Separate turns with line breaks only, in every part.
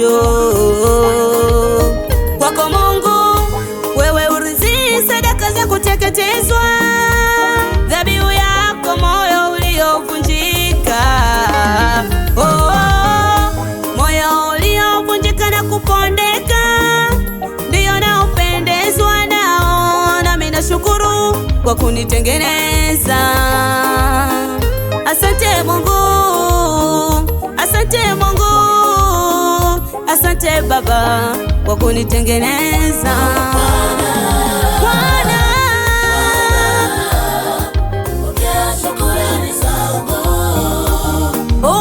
moyo. Kwako Mungu, wewe urithi sadaka za kuteketezwa, dhabihu yako moyo uliovunjika. Moyo uliovunjika na kupondeka ndio naupendezwa nao, nami nashukuru kwa kunitengeneza. Asante Mungu, asante Mungu, asante Baba kwa kunitengeneza. Bwana, pokea shukrani zangu.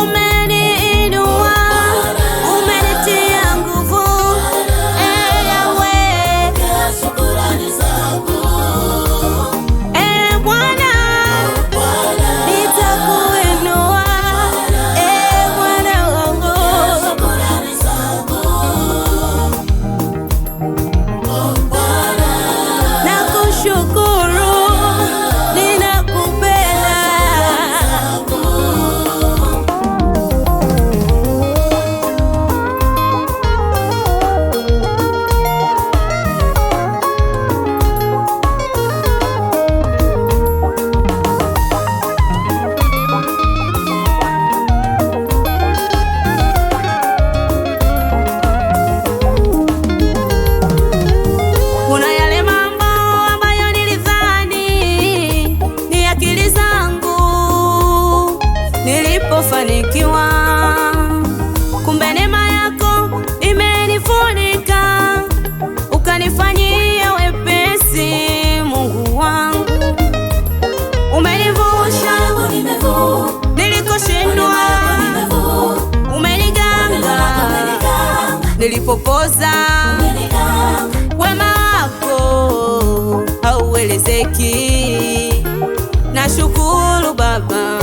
Umeniinua, umenitia nguvu, Yahweh, pokea shukrani zangu. Bwana, nitakuinua, Bwana wangu, shukrani zangu. Nakushukuru, ninakupenda. Kuna yale mambo ambayo nilidhani ni akili zangu nilipofanikiwa, kumbe neema yako imenifunika, ukanifanyia wepesi. Mungu wangu, umenivusha nilikoshindwa, umeniganga nilipopoza. Wema wako hauelezeki. Nashukuru Baba,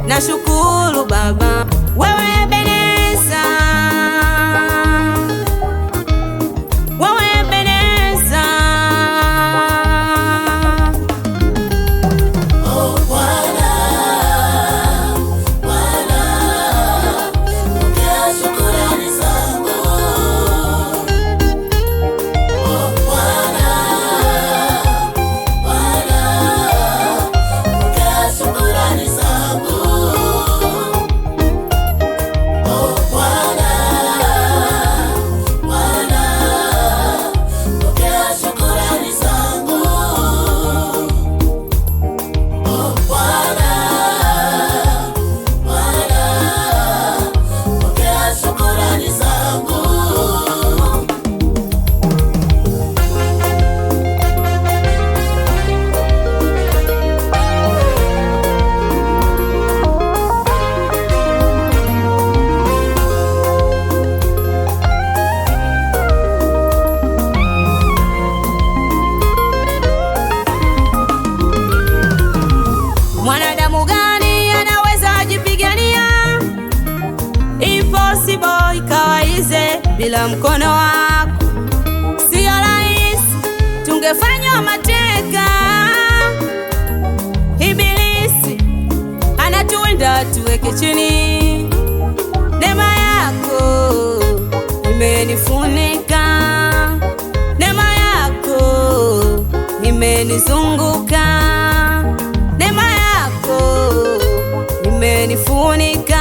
nashukuru Baba, wewe Ebeneza, wewe Ebeneza. Bwana, Bwana, pokea shukrani zangu. Mwanadamu gani anaweza jipigania? Impossible ikawaize bila mkono wako. Sio rahisi, tungefanywa mateka. Ibilisi anatuwinda tuweke chini. Neema yako imenifunika, neema yako imenizunguka, neema yako imenifunika.